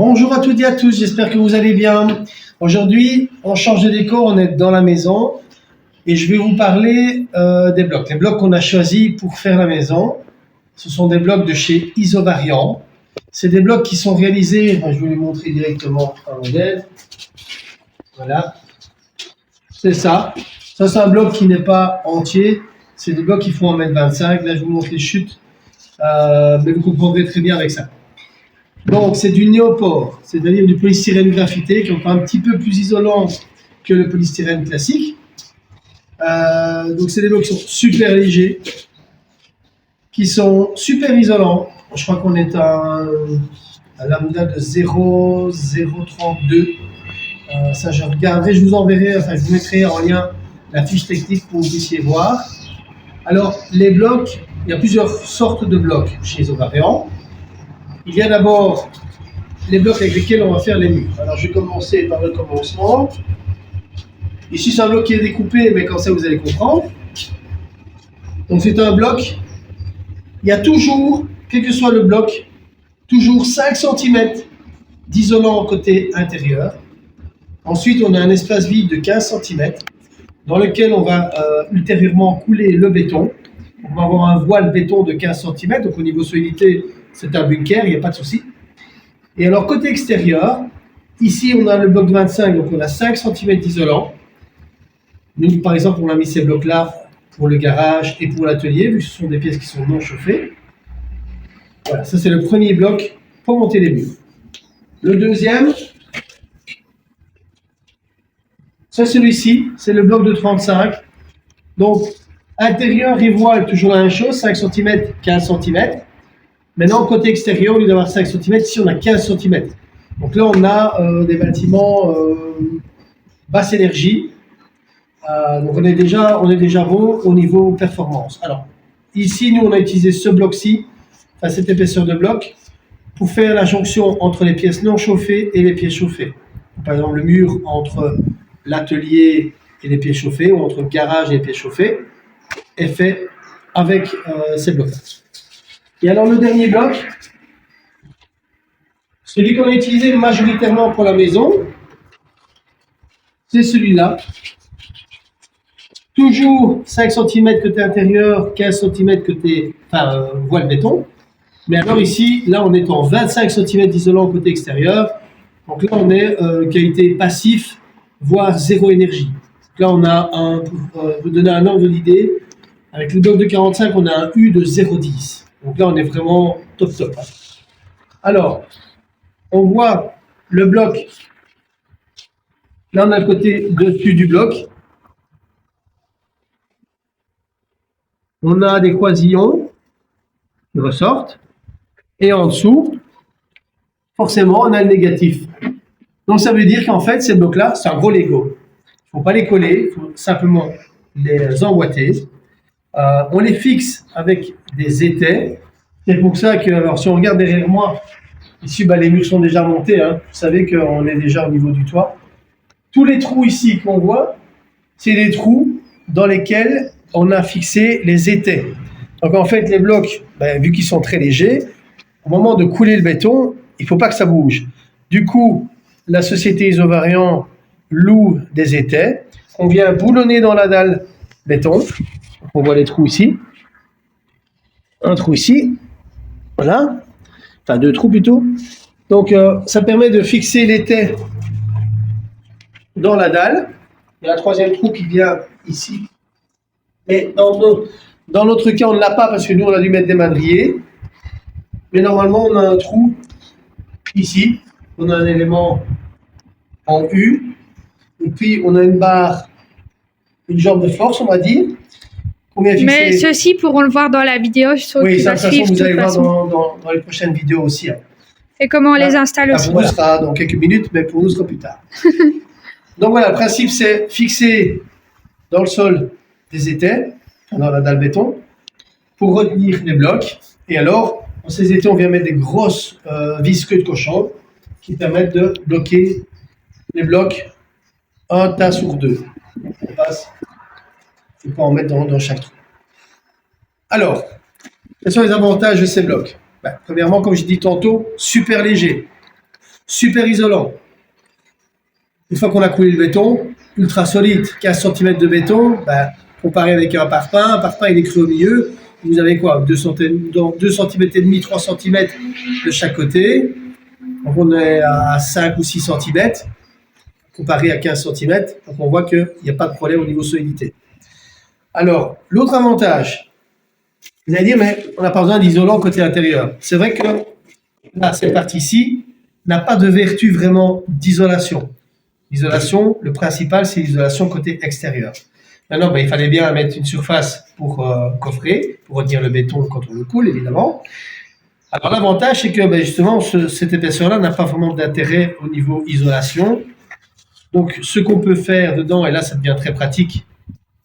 Bonjour à toutes et à tous, j'espère que vous allez bien. Aujourd'hui, on change de décor, on est dans la maison et je vais vous parler des blocs. Les blocs qu'on a choisis pour faire la maison, ce sont des blocs de chez Isovariant. C'est des blocs qui sont réalisés, je vais vous montrer directement un modèle. Voilà, c'est ça. Ça, c'est un bloc qui n'est pas entier. C'est des blocs qui font 1,25 m. Là, je vous montre les chutes, mais vous comprendrez très bien avec ça. Donc, c'est du néopore, c'est-à-dire du polystyrène graphité, qui est encore un petit peu plus isolant que le polystyrène classique. Donc, c'est des blocs qui sont super légers, qui sont super isolants. Je crois qu'on est à un lambda de 0,032. Ça, je regarderai, je vous enverrai, enfin, je vous mettrai en lien la fiche technique pour que vous puissiez voir. Alors, les blocs, il y a plusieurs sortes de blocs chez Isovariant. Il y a d'abord les blocs avec lesquels on va faire les murs. Alors je vais commencer par le commencement. Ici c'est un bloc qui est découpé, mais comme ça vous allez comprendre. Donc c'est un bloc, il y a toujours, quel que soit le bloc, toujours 5 cm d'isolant côté intérieur. Ensuite on a un espace vide de 15 cm dans lequel on va ultérieurement couler le béton. On va avoir un voile béton de 15 cm, donc au niveau solidité, c'est un bunker, il n'y a pas de souci. Et alors, côté extérieur, ici, on a le bloc 25, donc on a 5 cm d'isolant. Nous, par exemple, on a mis ces blocs-là pour le garage et pour l'atelier, vu que ce sont des pièces qui sont non chauffées. Voilà, ça c'est le premier bloc pour monter les murs. Le deuxième, c'est celui-ci, c'est le bloc de 35. Donc, intérieur et voile, toujours la même chose, 5 cm, 15 cm. Maintenant, côté extérieur, au lieu d'avoir 5 cm, ici on a 15 cm. Donc là, on a des bâtiments basse énergie. Donc on est déjà bon au niveau performance. Alors, ici, nous, on a utilisé ce bloc-ci, enfin cette épaisseur de bloc, pour faire la jonction entre les pièces non chauffées et les pièces chauffées. Par exemple, le mur entre l'atelier et les pièces chauffées, ou entre le garage et les pièces chauffées, est fait avec ces blocs-là. Et alors le dernier bloc, celui qu'on a utilisé majoritairement pour la maison, c'est celui-là. Toujours 5 cm côté intérieur, 15 cm côté voile béton. Mais alors ici, là on est en 25 cm d'isolant côté extérieur. Donc là on est qualité passif, voire zéro énergie. Donc là on a pour vous donner un ordre d'idée, avec le bloc de 45, on a un U de 0,10. Donc là on est vraiment top. Alors, on voit le bloc, là on a le côté dessus du bloc, on a des croisillons qui ressortent, et en dessous, forcément on a le négatif. Donc ça veut dire qu'en fait ces blocs-là, c'est un gros Lego. Il ne faut pas les coller, il faut simplement les emboîter. On les fixe avec des étais. C'est pour ça que, alors si on regarde derrière moi, ici, les murs sont déjà montés, hein. Vous savez qu'on est déjà au niveau du toit. Tous les trous ici qu'on voit, c'est des trous dans lesquels on a fixé les étais. Donc en fait, les blocs, vu qu'ils sont très légers, au moment de couler le béton, il ne faut pas que ça bouge. Du coup, la société Isovariant loue des étais qu'on vient boulonner dans la dalle béton. On voit les trous ici. Un trou ici. Voilà. Enfin, 2 trous plutôt. Donc, ça permet de fixer l'étai dans la dalle. Il y a un 3e trou qui vient ici. Mais dans notre cas, on ne l'a pas parce que nous, on a dû mettre des madriers. Mais normalement, on a un trou ici. On a un élément en U. Et puis, on a une barre, une jambe de force, on va dire. Mais ceux-ci pourront le voir dans la vidéo. Oui, ça, de toute façon, vous allez voir dans les prochaines vidéos aussi. Hein. Et comment on les installe aussi. Pour nous, ce sera dans quelques minutes, mais pour nous, ce sera plus tard. Donc voilà, le principe, c'est fixer dans le sol des étais, dans la dalle béton, pour retenir les blocs. Et alors, dans ces étais, on vient mettre des grosses vis queue de cochon qui permettent de bloquer les blocs un tas sur 2. On passe. Il faut pas en mettre dans chaque trou. Alors, quels sont les avantages de ces blocs? Premièrement, comme je dis tantôt, super léger. super isolant. Une fois qu'on a coulé le béton, ultra solide, 15 cm de béton, comparé avec un parpaing il est creux au milieu, vous avez quoi, 2 cm et demi, 3 cm de chaque côté, donc on est à 5 ou 6 cm, comparé à 15 cm, donc on voit qu'il n'y a pas de problème au niveau solidité. Alors, l'autre avantage, vous allez dire, mais on n'a pas besoin d'isolant côté intérieur. C'est vrai que là, cette partie-ci n'a pas de vertu vraiment d'isolation. L'isolation, le principal, c'est l'isolation côté extérieur. Maintenant, il fallait bien mettre une surface pour coffrer, pour retenir le béton quand on le coule, évidemment. Alors, l'avantage, c'est que justement, cette épaisseur-là n'a pas vraiment d'intérêt au niveau isolation. Donc, ce qu'on peut faire dedans, et là, ça devient très pratique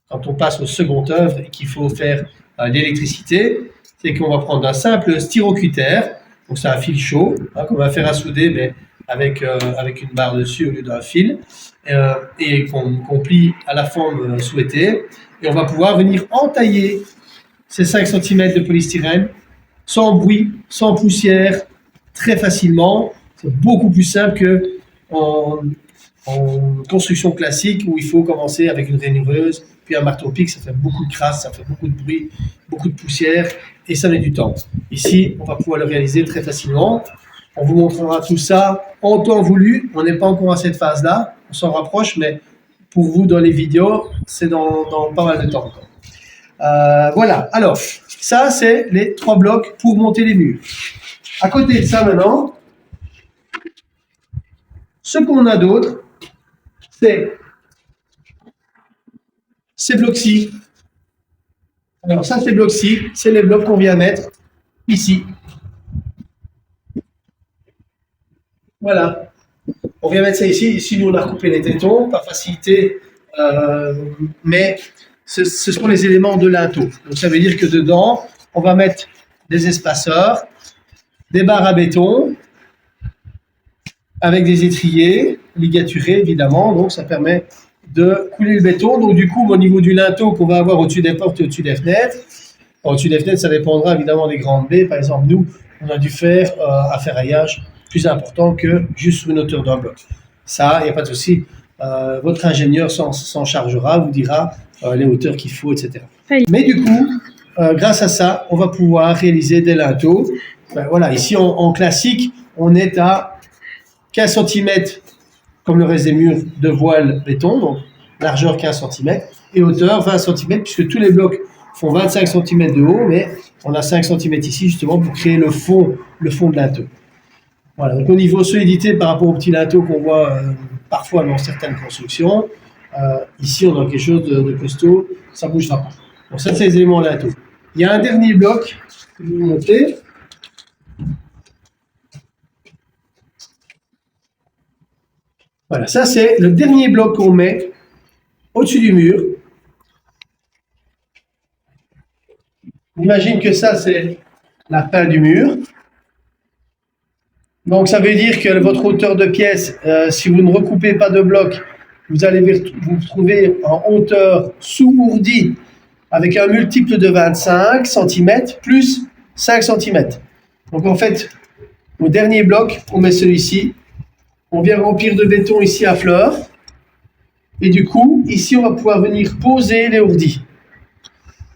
quand on passe au second œuvre et qu'il faut faire l'électricité, c'est qu'on va prendre un simple styrocutter, donc c'est un fil chaud, qu'on va faire à souder, mais avec une barre dessus au lieu d'un fil, et qu'on plie à la forme souhaitée, et on va pouvoir venir entailler ces 5 cm de polystyrène sans bruit, sans poussière, très facilement. C'est beaucoup plus simple qu'en construction classique où il faut commencer avec une rainoureuse, puis un marteau-pic, ça fait beaucoup de crasse, ça fait beaucoup de bruit, beaucoup de poussière, et ça met du temps. Ici, on va pouvoir le réaliser très facilement. On vous montrera tout ça en temps voulu. On n'est pas encore à cette phase-là, on s'en rapproche, mais pour vous, dans les vidéos, c'est dans pas mal de temps encore. Voilà, alors, ça, c'est les 3 blocs pour monter les murs. À côté de ça, maintenant, ce qu'on a d'autre, c'est ces blocs-ci. Alors ça, ces blocs-ci, c'est les blocs qu'on vient mettre ici. Voilà. On vient mettre ça ici. Ici, nous, on a recoupé les tétons par facilité, mais ce sont les éléments de linteau. Donc ça veut dire que dedans, on va mettre des espaceurs, des barres à béton, avec des étriers ligaturés, évidemment. Donc ça permet de couler le béton. Donc du coup, au niveau du linteau qu'on va avoir au-dessus des portes et au-dessus des fenêtres, au-dessus des fenêtres, ça dépendra évidemment des grandes baies. Par exemple, nous, on a dû faire un ferraillage plus important que juste sur une hauteur d'un bloc. Ça, il n'y a pas de souci. Votre ingénieur s'en chargera, vous dira les hauteurs qu'il faut, etc. Mais du coup, grâce à ça, on va pouvoir réaliser des linteaux. Voilà, ici en classique, on est à 15 cm comme le reste des murs de voile béton, donc largeur 15 cm et hauteur 20 cm, puisque tous les blocs font 25 cm de haut, mais on a 5 cm ici justement pour créer le fond de linteau. Voilà, donc au niveau solidité par rapport aux petits linteaux qu'on voit parfois dans certaines constructions, ici on a quelque chose de costaud, ça ne bougera pas. Donc ça, c'est les éléments linteaux. Il y a un dernier bloc que je vais vous montrer. Voilà, ça c'est le dernier bloc qu'on met au-dessus du mur. Imagine que ça c'est la fin du mur. Donc ça veut dire que votre hauteur de pièce, si vous ne recoupez pas de bloc, vous allez vous trouver en hauteur sous-ourdie avec un multiple de 25 cm plus 5 cm. Donc en fait, au dernier bloc, on met celui-ci. On vient remplir de béton ici à fleur. Et du coup, ici, on va pouvoir venir poser les ourdis.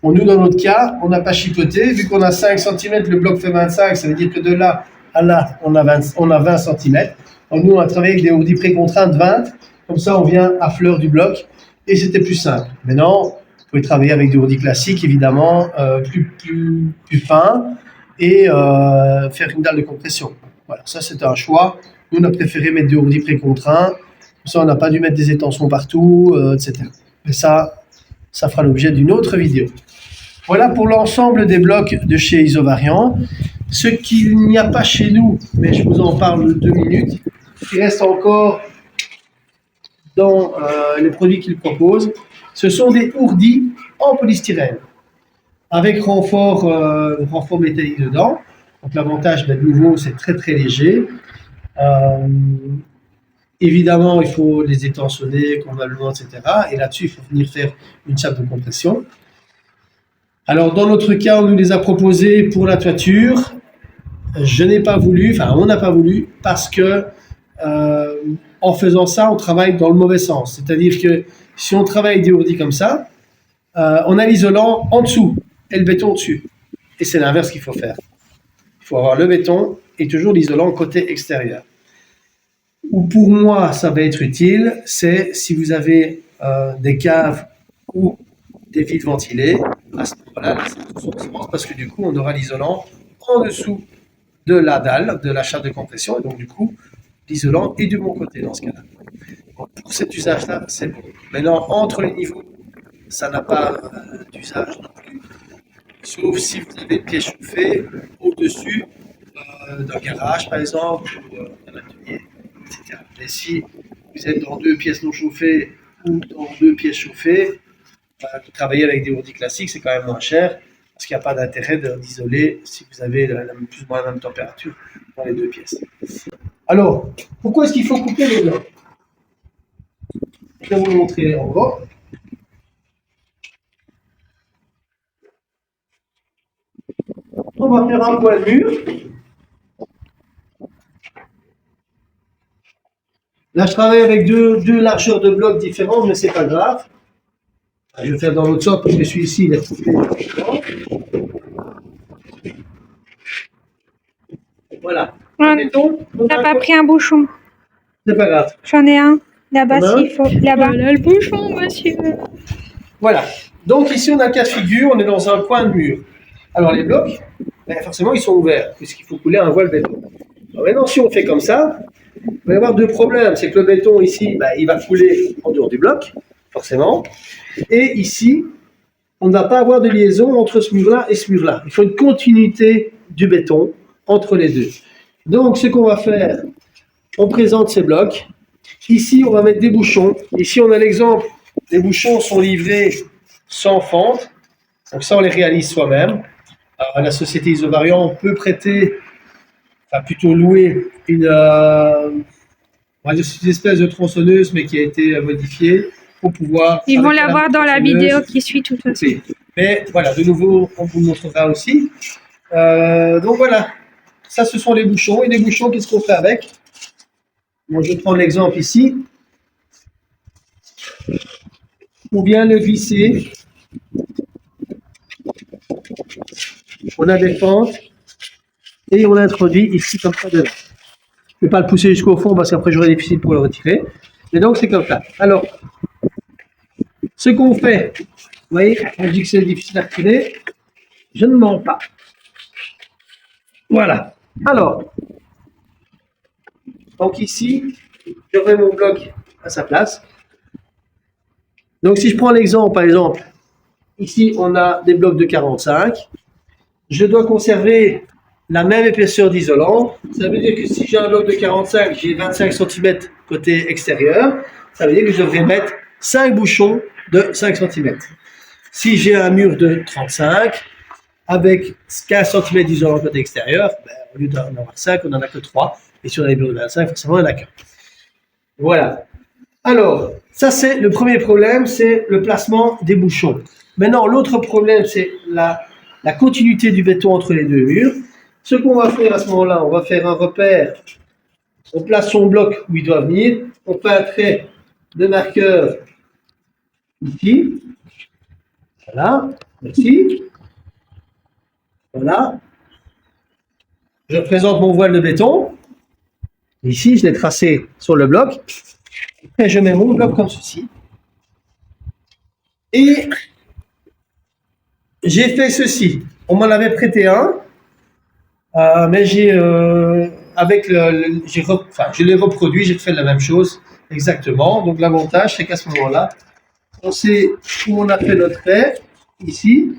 Bon, nous, dans notre cas, on n'a pas chipoté. Vu qu'on a 5 cm, le bloc fait 25. Ça veut dire que de là à là, on a 20 cm. Donc nous, on a travaillé avec des ourdis précontraintes 20. Comme ça, on vient à fleur du bloc. Et c'était plus simple. Maintenant, vous pouvez travailler avec des ourdis classiques, évidemment, plus fins. Et faire une dalle de compression. Voilà, ça, c'était un choix. Nous, on a préféré mettre des ourdis précontraints. Comme ça, on n'a pas dû mettre des étançons partout, etc. Mais ça fera l'objet d'une autre vidéo. Voilà pour l'ensemble des blocs de chez Isovariant. Ce qu'il n'y a pas chez nous, mais je vous en parle 2 minutes, qui reste encore dans les produits qu'ils proposent, ce sont des ourdis en polystyrène, avec renfort métallique dedans. Donc l'avantage, de nouveau, c'est très très léger. Évidemment, il faut les étançonner convenablement, etc. Et là-dessus, il faut venir faire une chape de compression. Alors, dans notre cas, on nous les a proposés pour la toiture. Je n'ai pas voulu, enfin, on n'a pas voulu, parce que en faisant ça, on travaille dans le mauvais sens. C'est-à-dire que si on travaille avec des ourdis comme ça, on a l'isolant en dessous et le béton au-dessus. Et c'est l'inverse qu'il faut faire. Il faut avoir le béton et toujours l'isolant côté extérieur. Ou pour moi, ça va être utile, c'est si vous avez des caves ou des vides ventilés, à ce moment-là, parce que du coup, on aura l'isolant en dessous de la dalle, de la chape de compression, et donc du coup, l'isolant est du bon côté dans ce cas-là. Donc, pour cet usage-là, c'est bon. Maintenant, entre les niveaux, ça n'a pas d'usage non plus, sauf si vous avez une pièce chauffée au-dessus d'un garage, par exemple, ou d'un atelier, etc. Mais si vous êtes dans deux pièces non chauffées ou dans deux pièces chauffées, travailler avec des ourdis classiques, c'est quand même moins cher, parce qu'il n'y a pas d'intérêt d'isoler si vous avez plus ou moins la même température dans les deux pièces. Alors, pourquoi est-ce qu'il faut couper les blocs? Je vais vous montrer en gros. On va faire un point de mur. Là, je travaille avec deux largeurs de blocs différentes, mais c'est pas grave. Je vais faire dans l'autre sens parce que celui-ci, il est coupé. Voilà. T'as pas pris un bouchon? C'est pas grave. J'en ai un. Là-bas, s'il faut. Là-bas. Voilà le bouchon, monsieur. Voilà. Donc ici, on a le cas de figure, on est dans un coin de mur. Alors les blocs, forcément, ils sont ouverts, puisqu'il faut couler un voile béton. Alors maintenant, si on fait comme ça, il va y avoir deux problèmes. C'est que le béton ici, il va couler en dehors du bloc, forcément. Et ici, on ne va pas avoir de liaison entre ce mur-là et ce mur-là. Il faut une continuité du béton entre les deux. Donc, ce qu'on va faire, on présente ces blocs. Ici, on va mettre des bouchons. Ici, on a l'exemple. Les bouchons sont livrés sans fente. Donc ça, on les réalise soi-même. À la société Isobariant, on peut prêter, enfin plutôt louer une espèce de tronçonneuse, mais qui a été modifiée pour pouvoir... Ils vont la voir dans la vidéo qui suit tout de suite. Mais voilà, de nouveau, on vous le montrera aussi. Donc voilà, ça ce sont les bouchons. Et les bouchons, qu'est-ce qu'on fait avec? Bon, je prends l'exemple ici. On vient le glisser. On a des fentes et on l'introduit ici comme ça dedans. Je ne vais pas le pousser jusqu'au fond parce qu'après j'aurai difficile pour le retirer. Et donc c'est comme ça. Alors, ce qu'on fait, vous voyez, on dit que c'est difficile à retirer, je ne mens pas. Voilà. Alors, donc ici, je remets mon bloc à sa place. Donc si je prends l'exemple, par exemple, ici on a des blocs de 45. Je dois conserver la même épaisseur d'isolant. Ça veut dire que si j'ai un bloc de 45, j'ai 25 cm côté extérieur. Ça veut dire que je devrais mettre 5 bouchons de 5 cm. Si j'ai un mur de 35, avec 15 cm d'isolant côté extérieur, au lieu d'en avoir 5, on n'en a que 3. Et si on a des murs de 25, forcément, il n'y en a qu'un. Voilà. Alors, ça c'est le premier problème, c'est le placement des bouchons. Maintenant, l'autre problème, c'est la continuité du béton entre les deux murs. Ce qu'on va faire à ce moment-là, on va faire un repère. On place son bloc où il doit venir. On fait un trait de marqueur ici. Voilà. Ici. Voilà. Je présente mon voile de béton. Ici, je l'ai tracé sur le bloc. Et je mets mon bloc comme ceci. Et j'ai fait ceci. On m'en avait prêté un, mais je l'ai reproduit, j'ai fait la même chose exactement. Donc l'avantage, c'est qu'à ce moment-là, on sait où on a fait notre trait, ici.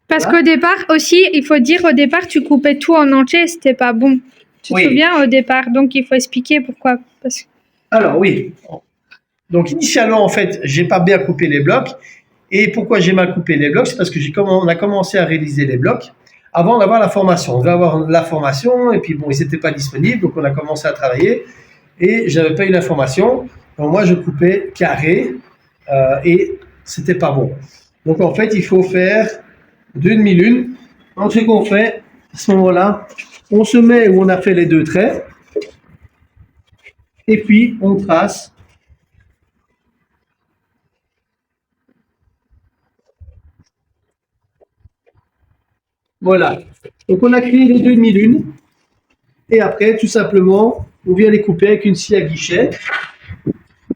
Parce qu'au départ aussi, il faut dire, au départ, tu coupais tout en entier, c'était pas bon. Tu te souviens au départ, donc il faut expliquer pourquoi. Alors oui. Donc initialement, en fait, j'ai pas bien coupé les blocs. Et pourquoi j'ai mal coupé les blocs? C'est parce que on a commencé à réaliser les blocs avant d'avoir la formation. On devait avoir la formation et puis bon, ils n'étaient pas disponibles, donc on a commencé à travailler et j'avais pas eu l'information. Donc moi, je coupais carré et c'était pas bon. Donc en fait, il faut faire 2 demi-lunes. Donc ce qu'on fait à ce moment-là, on se met où on a fait les deux traits. Et puis, on trace. Voilà. Donc, on a créé les deux demi-lunes. Et après, tout simplement, on vient les couper avec une scie à guichet.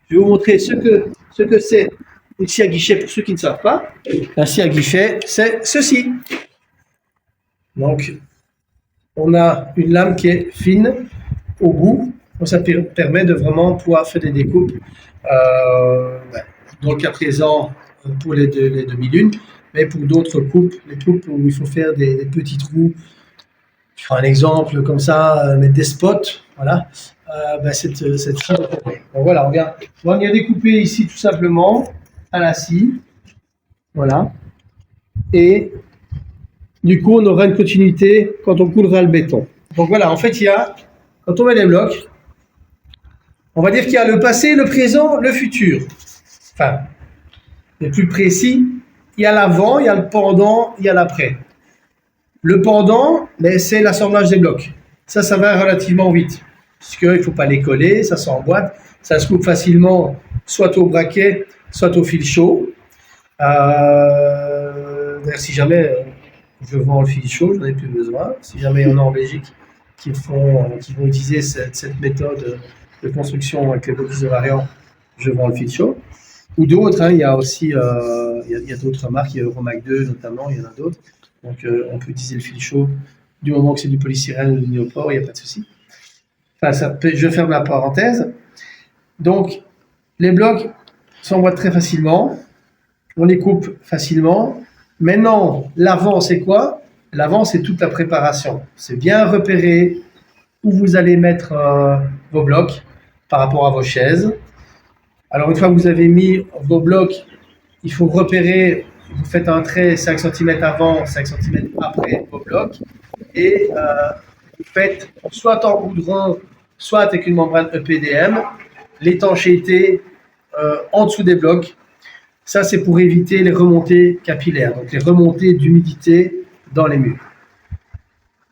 Je vais vous montrer ce que c'est une scie à guichet pour ceux qui ne savent pas. La scie à guichet, c'est ceci. Donc, on a une lame qui est fine au bout. Donc, ça permet de vraiment pouvoir faire des découpes. Dans le cas présent, pour les demi-lunes, mais pour d'autres coupes, les coupes où il faut faire des petits trous. Je prends un exemple comme ça, mettre des spots, voilà. Cette scie. Donc voilà, on vient découper ici tout simplement à la scie, voilà. Et du coup, on aura une continuité quand on coulera le béton. Donc voilà, en fait, quand on met les blocs, on va dire qu'il y a le passé, le présent, le futur. Enfin, le plus précis, il y a l'avant, il y a le pendant, il y a l'après. Le pendant, c'est l'assemblage des blocs. Ça va relativement vite, puisqu'il ne faut pas les coller, ça s'emboîte, ça se coupe facilement, soit au braquet, soit au fil chaud. D'ailleurs, si jamais je vends le fil chaud, j'en ai plus besoin. Si jamais il y en a en Belgique qui vont utiliser cette méthode de construction avec les blocs isolariants, je vends le fil chaud. Ou d'autres, hein, il y a aussi il y a d'autres marques, il y a Euromac 2 notamment, il y en a d'autres. Donc on peut utiliser le fil chaud du moment que c'est du polystyrène ou du néopore, il n'y a pas de souci. Enfin, je ferme la parenthèse. Donc les blocs s'emboîtent très facilement, on les coupe facilement. Maintenant, l'avant, c'est quoi? L'avant, c'est toute la préparation. C'est bien repérer où vous allez mettre vos blocs par rapport à vos chaises. Alors, une fois que vous avez mis vos blocs, il faut repérer, vous faites un trait 5 cm avant, 5 cm après vos blocs. Et vous faites soit en goudron, soit avec une membrane EPDM, l'étanchéité en dessous des blocs. Ça, c'est pour éviter les remontées capillaires, donc les remontées d'humidité dans les murs.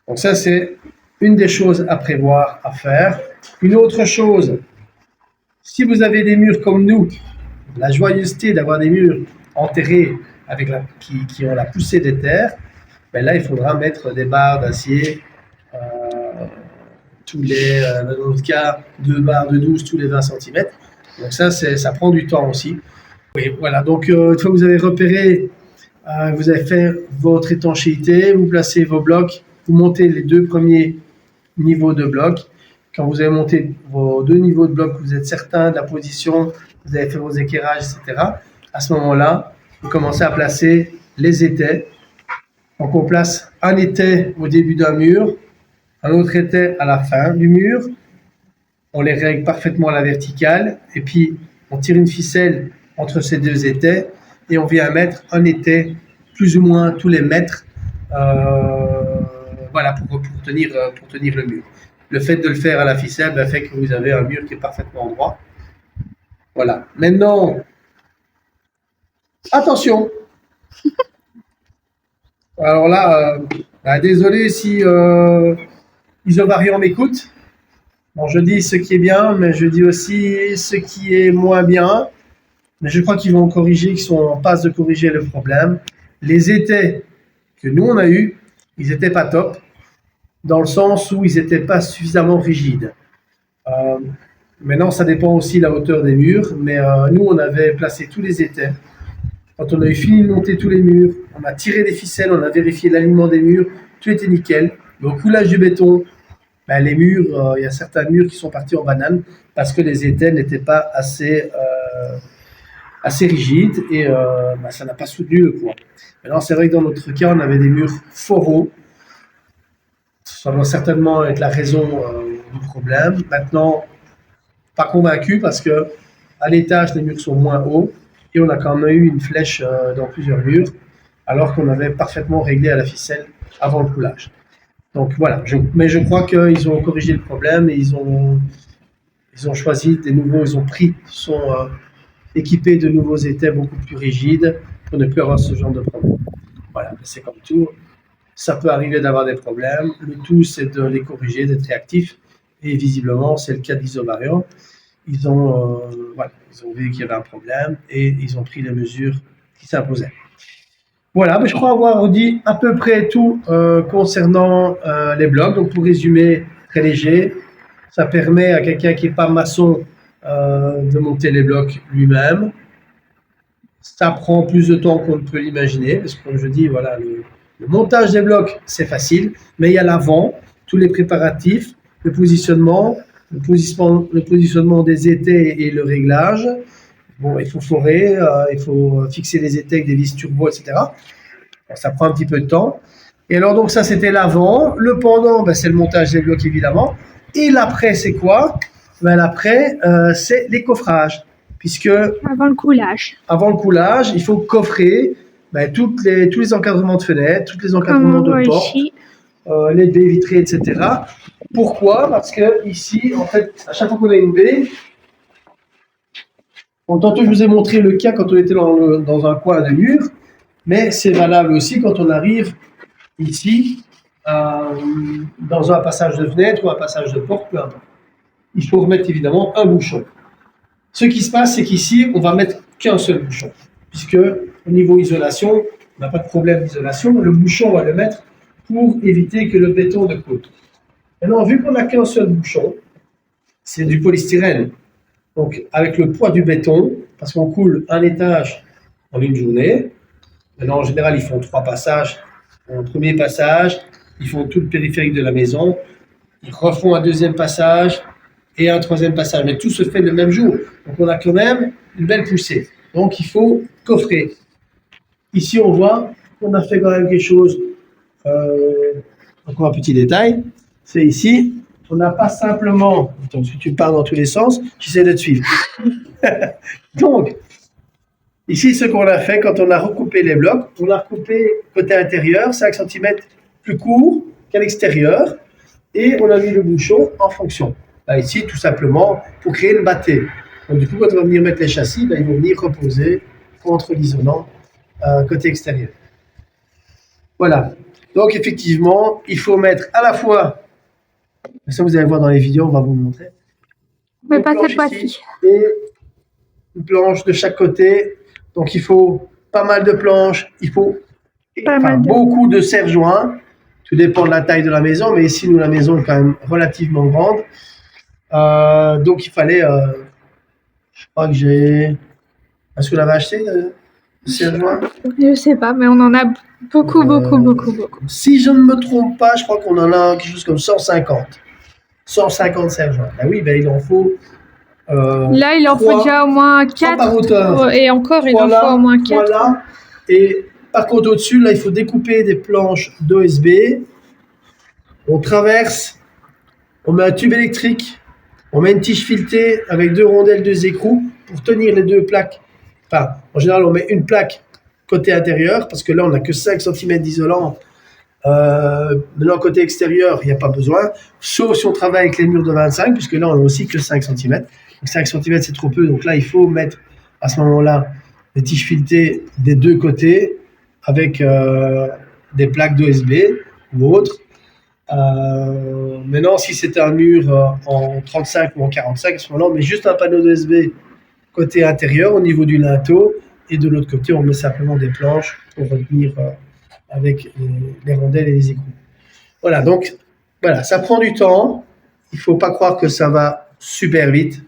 Donc ça, c'est une des choses à prévoir, à faire. Une autre chose, si vous avez des murs comme nous, la joyeuseté d'avoir des murs enterrés avec qui ont la poussée des terres, là, il faudra mettre des barres d'acier dans notre cas, 2 barres de 12 tous les 20 cm. Donc ça prend du temps aussi. Oui, voilà, donc une fois que vous avez repéré, vous avez fait votre étanchéité, vous placez vos blocs, vous montez les 2 premiers niveaux de blocs. Quand vous avez monté vos 2 niveaux de blocs, vous êtes certain de la position, vous avez fait vos équerrages, etc. À ce moment-là, vous commencez à placer les étais. Donc on place un étai au début d'un mur, un autre étai à la fin du mur. On les règle parfaitement à la verticale et puis on tire une ficelle entre ces 2 étais et on vient mettre un étai plus ou moins tous les mètres voilà, pour tenir le mur. Le fait de le faire à la ficelle fait que vous avez un mur qui est parfaitement droit. Voilà. Maintenant, attention. Alors là, désolé si Isovariant m'écoute. Bon, je dis ce qui est bien, mais je dis aussi ce qui est moins bien. Mais je crois qu'ils vont corriger, qu'ils sont en passe de corriger le problème. Les étais que nous, on a eus, ils n'étaient pas top, dans le sens où ils n'étaient pas suffisamment rigides. Maintenant, ça dépend aussi de la hauteur des murs, mais nous, on avait placé tous les étais. Quand on a eu fini de monter tous les murs, on a tiré les ficelles, on a vérifié l'alignement des murs, tout était nickel. Mais au coulage du béton, les murs, il y a certains murs qui sont partis en banane parce que les étais n'étaient pas assez rigides et ça n'a pas soutenu le poids. Maintenant, c'est vrai que dans notre cas, on avait des murs foraux. Ça doit certainement être la raison du problème. Maintenant, pas convaincu parce que à l'étage, les murs sont moins hauts et on a quand même eu une flèche dans plusieurs murs alors qu'on avait parfaitement réglé à la ficelle avant le coulage. Donc voilà, mais je crois qu'ils ont corrigé le problème et ils ont choisi des nouveaux, ils sont équipés de nouveaux étais beaucoup plus rigides pour ne plus avoir ce genre de problème. Voilà, c'est comme tout. Ça peut arriver d'avoir des problèmes. Le tout, c'est de les corriger, d'être réactif Et visiblement, c'est le cas d'Isobarion. Voilà, ils ont vu qu'il y avait un problème et ils ont pris les mesures qui s'imposaient. Voilà, mais je crois avoir dit à peu près tout concernant les blocs. Donc pour résumer, très léger, ça permet à quelqu'un qui n'est pas maçon de monter les blocs lui-même. Ça prend plus de temps qu'on ne peut l'imaginer, parce que comme je dis, voilà, le montage des blocs, c'est facile, mais il y a l'avant, tous les préparatifs, le positionnement des étais et le réglage. Bon, il faut forer, il faut fixer les étais avec des vis turbo, etc. Alors, ça prend un petit peu de temps. Et alors, donc, ça, c'était l'avant. Le pendant, ben, c'est le montage des blocs, évidemment. Et l'après, c'est quoi? Ben, l'après, c'est les coffrages. Puisque Avant le coulage. Avant le coulage, il faut coffrer ben, tous les encadrements de fenêtres, tous les encadrements de portes, les baies vitrées, etc. Pourquoi? Parce que ici, en fait, à chaque fois qu'on a une baie, tantôt je vous ai montré le cas quand on était dans un coin de mur, mais c'est valable aussi quand on arrive ici, dans un passage de fenêtre ou un passage de porte, peu importe. Il faut remettre évidemment un bouchon. Ce qui se passe, c'est qu'ici, on va mettre qu'un seul bouchon, puisque au niveau isolation, on n'a pas de problème d'isolation. Le bouchon, on va le mettre pour éviter que le béton ne coule. Maintenant, vu qu'on n'a qu'un seul bouchon, c'est du polystyrène. Donc, avec le poids du béton, parce qu'on coule un étage en une journée, maintenant, en général, ils font 3 passages. Un premier passage, ils font tout le périphérique de la maison, ils refont un deuxième passage et un troisième passage. Mais tout se fait le même jour. Donc, on a quand même une belle poussée. Donc, il faut coffrer. Ici, on voit qu'on a fait quand même quelque chose. Encore un petit détail. C'est ici, on n'a pas simplement. Attends, si tu pars dans tous les sens, j'essaie de te suivre. Donc, ici, ce qu'on a fait, quand on a recoupé les blocs, on a recoupé côté intérieur, 5 cm plus court qu'à l'extérieur, et on a mis le bouchon en fonction. Là, ici, tout simplement, pour créer une battée. Donc, du coup, quand on va venir mettre les châssis, ben, ils vont venir reposer contre l'isolant côté extérieur. Voilà. Donc, effectivement, il faut mettre à la fois, ça vous allez voir dans les vidéos, on va vous montrer. Mais pas cette fois-ci. Et une planche de chaque côté. Donc, il faut pas mal de planches, il faut beaucoup de serre-joints. Tout dépend de la taille de la maison, mais ici, nous, la maison est quand même relativement grande. Donc, il fallait, je crois que j'ai... Est-ce que vous l'avez acheté, le serre-joint? Je sais pas, mais on en a beaucoup. Si je ne me trompe pas, je crois qu'on en a quelque chose comme 150. 150 serre-joints. Ben oui, ben il en faut... là, il en faut déjà au moins 4. Par hauteur. Et encore, il en faut au moins 4. Voilà. Et par contre, au-dessus, là, il faut découper des planches d'OSB. On traverse, on met un tube électrique, on met une tige filetée avec 2 rondelles, 2 écrous pour tenir les 2 plaques. Enfin, en général, on met une plaque côté intérieur parce que là, on n'a que 5 cm d'isolant. Maintenant, côté extérieur, il n'y a pas besoin, sauf si on travaille avec les murs de 25, puisque là, on n'a aussi que 5 cm. Donc, 5 cm, c'est trop peu. Donc là, il faut mettre à ce moment-là des tiges filetées des 2 côtés avec des plaques d'OSB ou autres. Maintenant, si c'est un mur en 35 ou en 45, à ce moment-là, on met juste un panneau d'OSB côté intérieur au niveau du linteau et de l'autre côté, on met simplement des planches pour retenir avec les rondelles et les écrous. Voilà, donc voilà, ça prend du temps. Il ne faut pas croire que ça va super vite.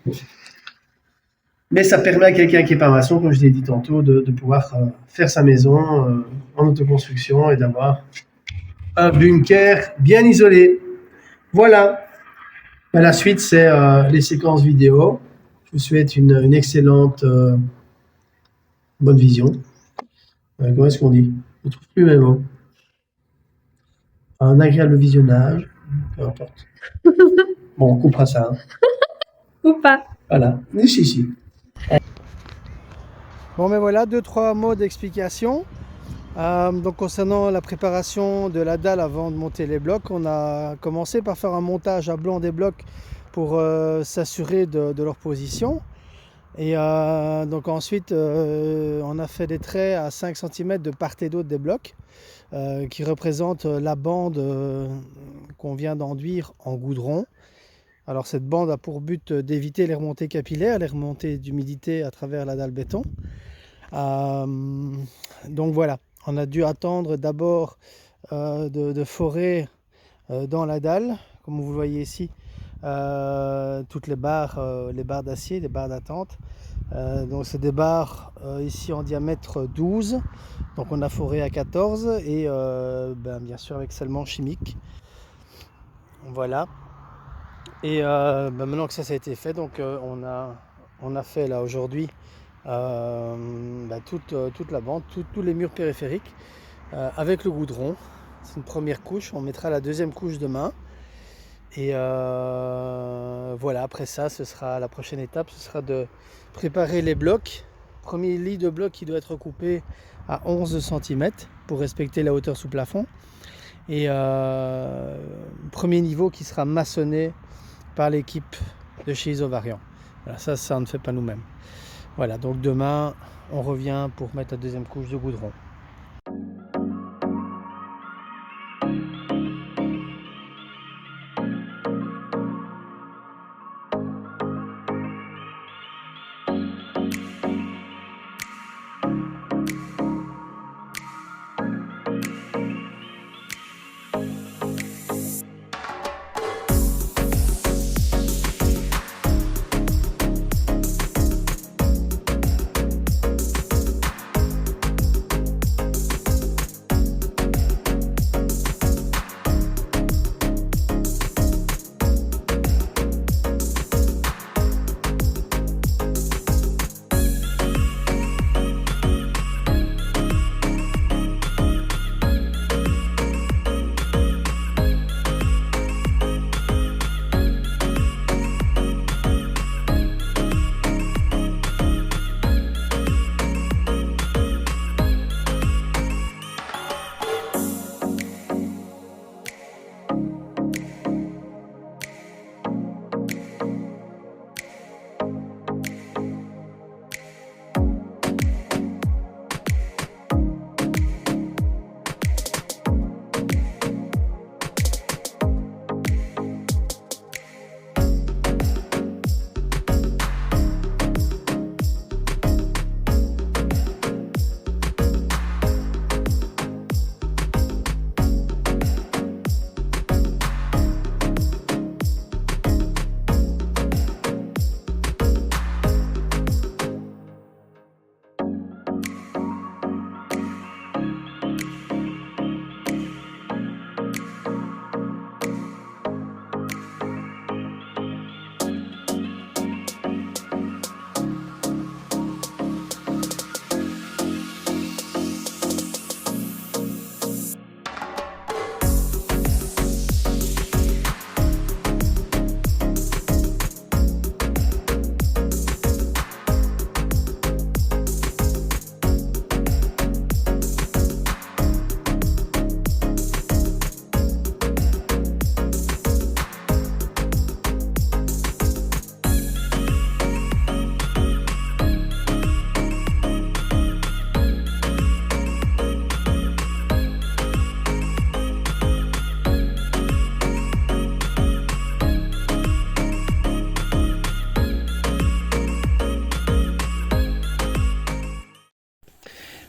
Mais ça permet à quelqu'un qui n'est pas maçon, comme je l'ai dit tantôt, de pouvoir faire sa maison en autoconstruction et d'avoir un bunker bien isolé. Voilà. La suite, c'est les séquences vidéo. Je vous souhaite une excellente bonne vision. Comment est-ce qu'on dit? Je ne trouve plus mes mots. Un agréable visionnage. Peu importe. Bon, on coupera ça. Hein. Ou pas. Voilà. Si. Bon, mais voilà, 2-3 mots d'explication. Donc concernant la préparation de la dalle avant de monter les blocs, on a commencé par faire un montage à blanc des blocs pour s'assurer de leur position. Et donc ensuite, on a fait des traits à 5 cm de part et d'autre des blocs qui représentent la bande qu'on vient d'enduire en goudron. Alors cette bande a pour but d'éviter les remontées capillaires, les remontées d'humidité à travers la dalle béton. Donc voilà, on a dû attendre d'abord de forer dans la dalle, comme vous le voyez ici, toutes les barres d'acier, les barres d'attente. Donc c'est des barres ici en diamètre 12, donc on a foré à 14 et bien sûr avec scellement chimique. Voilà. Et maintenant que ça a été fait, donc on a fait là aujourd'hui toute la bande, tous les murs périphériques avec le goudron. C'est une première couche, on mettra la deuxième couche demain. Et voilà, après ça, la prochaine étape, ce sera de préparer les blocs. Premier lit de bloc qui doit être coupé à 11 cm pour respecter la hauteur sous plafond. Et premier niveau qui sera maçonné par l'équipe de chez Isovariant. Voilà, ça on ne fait pas nous-mêmes. Voilà, donc demain, on revient pour mettre la deuxième couche de goudron.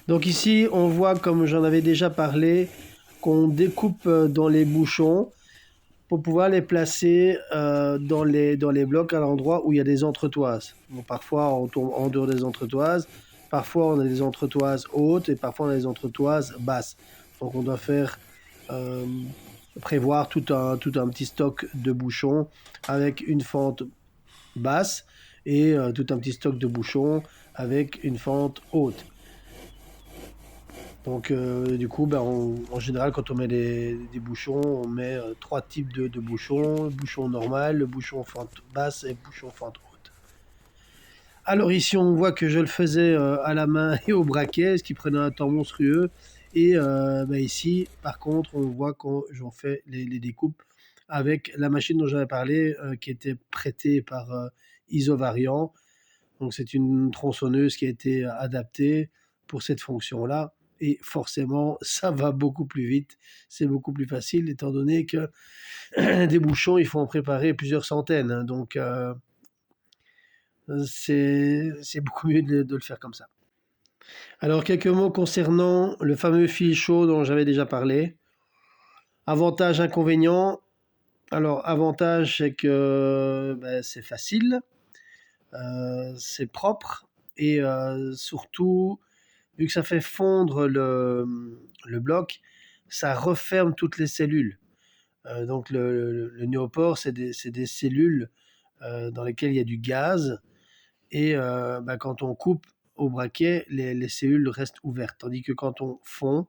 Donc ici, on voit, comme j'en avais déjà parlé, qu'on découpe dans les bouchons pour pouvoir les placer dans les blocs à l'endroit où il y a des entretoises. Bon, parfois, on tombe en dehors des entretoises. Parfois, on a des entretoises hautes et parfois, on a des entretoises basses. Donc, on doit prévoir tout un petit stock de bouchons avec une fente basse et tout un petit stock de bouchons avec une fente haute. Donc du coup, en général, quand on met des bouchons, on met 3 types de bouchons. Le bouchon normal, le bouchon fente basse et le bouchon fente haute. Alors ici, on voit que je le faisais à la main et au braquet, ce qui prenait un temps monstrueux. Et ici, par contre, on voit quand j'en fais les découpes avec la machine dont j'avais parlé, qui était prêtée par Isovariant. Donc c'est une tronçonneuse qui a été adaptée pour cette fonction-là. et forcément ça va beaucoup plus vite, c'est beaucoup plus facile étant donné que des bouchons il faut en préparer plusieurs centaines, hein, donc c'est beaucoup mieux de le faire comme ça. Alors quelques mots concernant le fameux fil chaud dont j'avais déjà parlé. Avantage, inconvénient. Alors avantage c'est que c'est facile, c'est propre et surtout vu que ça fait fondre le bloc, ça referme toutes les cellules. Donc le néopore c'est des cellules dans lesquelles il y a du gaz et quand on coupe au braquet, les cellules restent ouvertes. Tandis que quand on fond,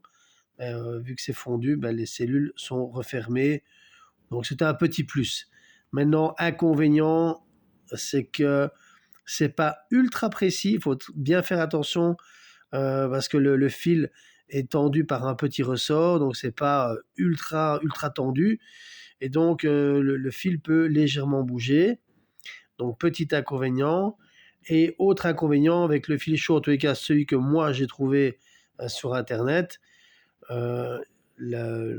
vu que c'est fondu, les cellules sont refermées. Donc c'était un petit plus. Maintenant, inconvénient, c'est que c'est pas ultra précis. Il faut bien faire attention parce que le fil est tendu par un petit ressort, donc c'est pas ultra tendu. Et donc le fil peut légèrement bouger. Donc petit inconvénient. Et autre inconvénient avec le fil chaud, en tous les cas celui que moi j'ai trouvé sur internet, la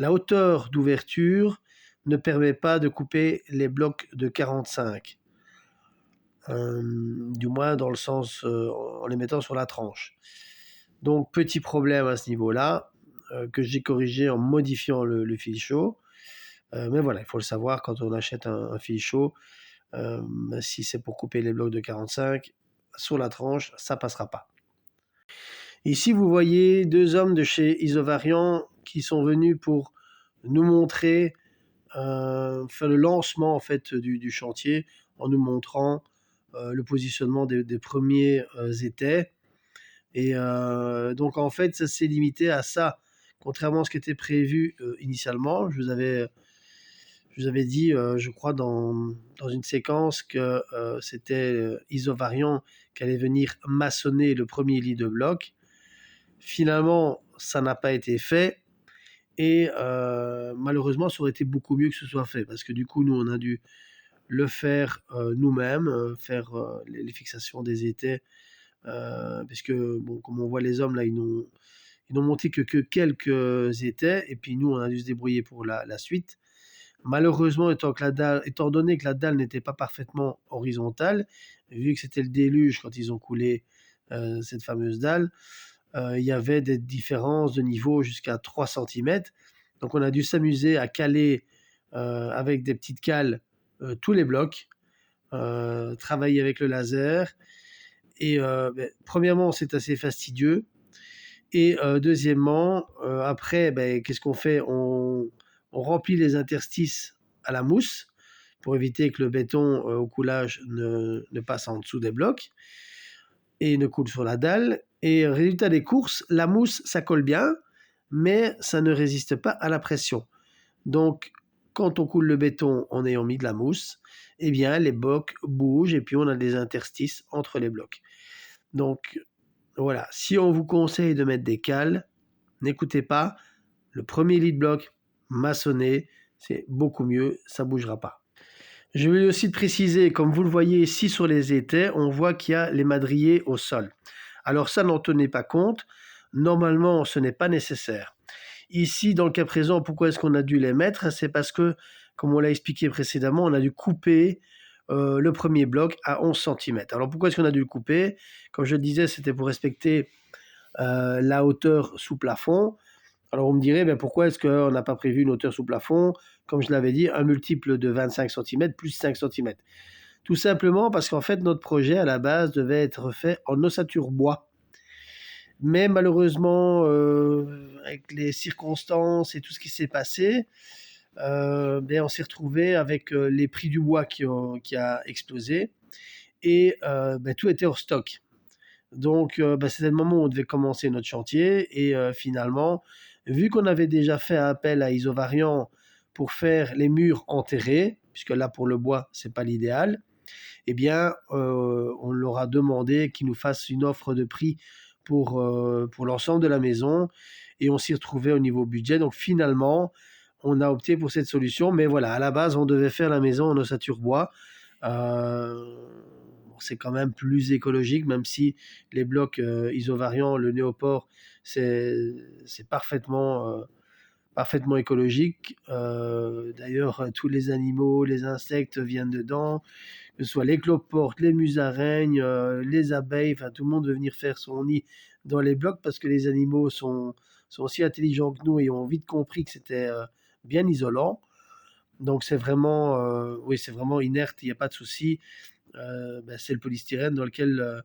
hauteur d'ouverture ne permet pas de couper les blocs de 45. Du moins dans le sens en les mettant sur la tranche. Donc petit problème à ce niveau-là que j'ai corrigé en modifiant le fil chaud. Mais voilà, il faut le savoir quand on achète un fil chaud. Si c'est pour couper les blocs de 45 sur la tranche, ça passera pas. Ici, vous voyez deux hommes de chez Isovariant qui sont venus pour nous montrer, faire le lancement en fait du chantier en nous montrant le positionnement des premiers étais. Et donc en fait, ça s'est limité à ça, contrairement à ce qui était prévu initialement. Je vous avais dit, je crois, dans une séquence que c'était Isovariant qui allait venir maçonner le premier lit de bloc. Finalement, ça n'a pas été fait et malheureusement, ça aurait été beaucoup mieux que ce soit fait parce que du coup, nous, on a dû le faire nous-mêmes, faire les fixations des étais puisque, bon, comme on voit les hommes, là, ils n'ont monté que quelques étais et puis nous, on a dû se débrouiller pour la suite. Malheureusement, étant donné que la dalle n'était pas parfaitement horizontale, vu que c'était le déluge quand ils ont coulé cette fameuse dalle, il y avait des différences de niveau jusqu'à 3 cm. Donc on a dû s'amuser à caler avec des petites cales tous les blocs, travailler avec le laser. Et premièrement, c'est assez fastidieux. Et deuxièmement, après, qu'est-ce qu'on fait ? On remplit les interstices à la mousse pour éviter que le béton au coulage ne passe en dessous des blocs et ne coule sur la dalle. Et résultat des courses, la mousse, ça colle bien, mais ça ne résiste pas à la pression. Donc, quand on coule le béton en ayant mis de la mousse, eh bien, les blocs bougent et puis on a des interstices entre les blocs. Donc, voilà. Si on vous conseille de mettre des cales, n'écoutez pas. Le premier lit de bloc maçonné, c'est beaucoup mieux, ça bougera pas. Je vais aussi préciser, comme vous le voyez ici sur les étais, on voit qu'il y a les madriers au sol. Alors ça, n'en tenez pas compte. Normalement, ce n'est pas nécessaire. Ici, dans le cas présent, pourquoi est-ce qu'on a dû les mettre ? C'est parce que, comme on l'a expliqué précédemment, on a dû couper le premier bloc à 11 cm. Alors pourquoi est-ce qu'on a dû le couper ? Comme je le disais, c'était pour respecter la hauteur sous plafond. Alors on me dirait, pourquoi est-ce qu'on n'a pas prévu une hauteur sous plafond ? Comme je l'avais dit, un multiple de 25 cm plus 5 cm. Tout simplement parce qu'en fait, notre projet à la base devait être fait en ossature bois. Mais malheureusement, avec les circonstances et tout ce qui s'est passé, on s'est retrouvé avec les prix du bois qui a explosé et tout était hors stock. Donc c'était le moment où on devait commencer notre chantier et finalement, vu qu'on avait déjà fait appel à Isovariant pour faire les murs enterrés, puisque là pour le bois c'est pas l'idéal, eh bien on leur a demandé qu'ils nous fassent une offre de prix pour l'ensemble de la maison et on s'y retrouvait au niveau budget. Donc finalement on a opté pour cette solution, mais voilà, à la base on devait faire la maison en ossature bois. c'est quand même plus écologique, même si les blocs isovariants, le néopore, c'est parfaitement écologique. D'ailleurs, tous les animaux, les insectes viennent dedans, que ce soit les cloportes, les musaraignes, les abeilles, enfin tout le monde veut venir faire son nid dans les blocs parce que les animaux sont aussi intelligents que nous et ont vite compris que c'était bien isolant. Donc c'est vraiment, c'est vraiment inerte, il n'y a pas de souci. C'est le polystyrène dans lequel,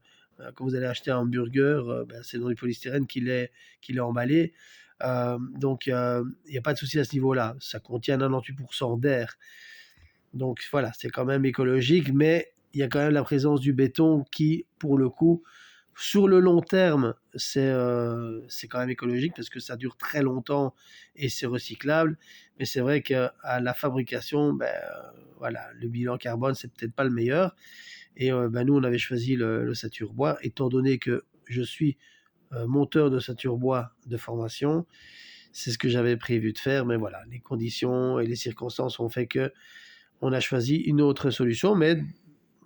quand vous allez acheter un hamburger, c'est dans le polystyrène qu'il est emballé. Donc il n'y a pas de souci à ce niveau-là. Ça contient 98% d'air. Donc voilà, c'est quand même écologique, mais il y a quand même la présence du béton qui, pour le coup, sur le long terme, c'est quand même écologique parce que ça dure très longtemps et c'est recyclable. Mais c'est vrai qu'à la fabrication, le bilan carbone, c'est peut-être pas le meilleur. Et nous, on avait choisi le Satur Bois, étant donné que je suis monteur de Satur Bois de formation. C'est ce que j'avais prévu de faire, mais voilà, les conditions et les circonstances ont fait que on a choisi une autre solution, mais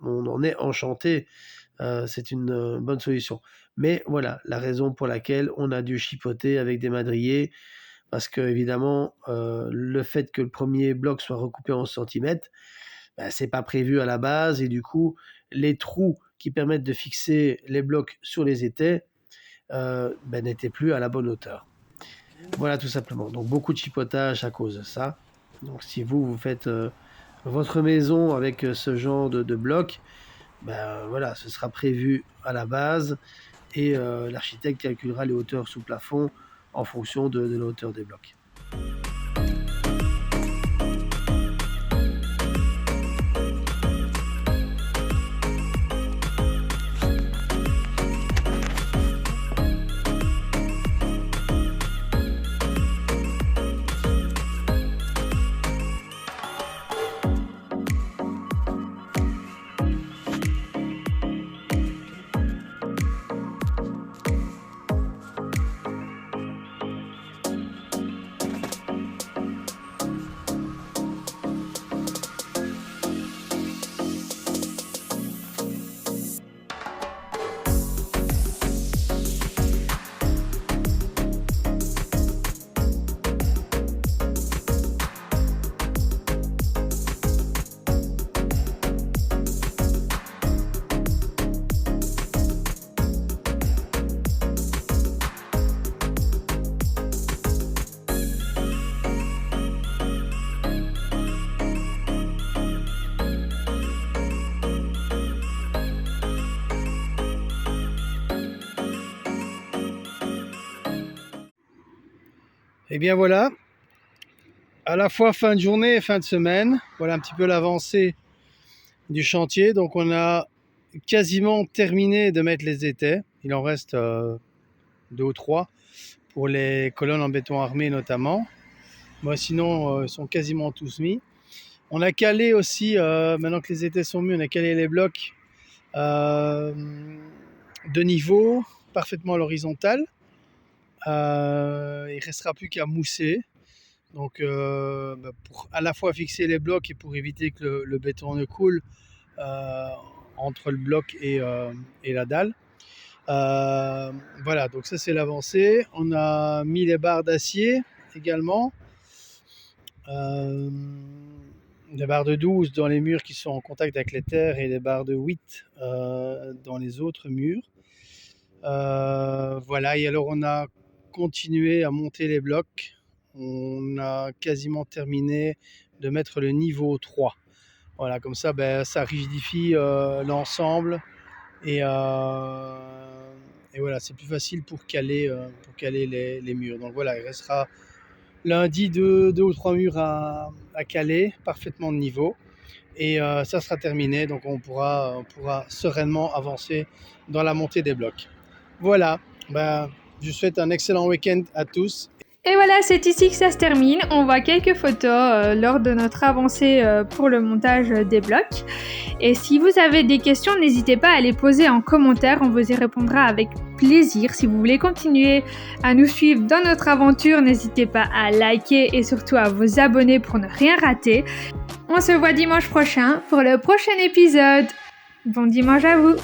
on en est enchanté. C'est une bonne solution. Mais voilà, la raison pour laquelle on a dû chipoter avec des madriers, parce que évidemment, le fait que le premier bloc soit recoupé en centimètres, c'est pas prévu à la base, et du coup, les trous qui permettent de fixer les blocs sur les étais n'étaient plus à la bonne hauteur. Voilà, tout simplement. Donc beaucoup de chipotage à cause de ça. Donc si vous faites votre maison avec ce genre de bloc, ce sera prévu à la base et l'architecte calculera les hauteurs sous plafond en fonction de la hauteur des blocs. Et bien voilà, à la fois fin de journée et fin de semaine, voilà un petit peu l'avancée du chantier. Donc on a quasiment terminé de mettre les étais, il en reste 2 ou 3 pour les colonnes en béton armé notamment. Moi sinon ils sont quasiment tous mis. On a calé aussi, maintenant que les étais sont mis, on a calé les blocs de niveau parfaitement à l'horizontale. Il restera plus qu'à mousser, donc pour à la fois fixer les blocs et pour éviter que le béton ne coule entre le bloc et la dalle. Voilà, donc ça c'est l'avancée. On a mis les barres d'acier également, des barres de 12 dans les murs qui sont en contact avec les terres et des barres de 8 dans les autres murs. Voilà, et alors on a continué à monter les blocs. On a quasiment terminé de mettre le niveau 3. Voilà, comme ça, ça rigidifie l'ensemble et voilà, c'est plus facile pour caler les murs. Donc voilà, il restera lundi 2 ou 3 murs à caler parfaitement de niveau et ça sera terminé. Donc on pourra sereinement avancer dans la montée des blocs. Voilà, je vous souhaite un excellent week-end à tous. Et voilà, c'est ici que ça se termine. On voit quelques photos lors de notre avancée pour le montage des blocs. Et si vous avez des questions, n'hésitez pas à les poser en commentaire. On vous y répondra avec plaisir. Si vous voulez continuer à nous suivre dans notre aventure, n'hésitez pas à liker et surtout à vous abonner pour ne rien rater. On se voit dimanche prochain pour le prochain épisode. Bon dimanche à vous!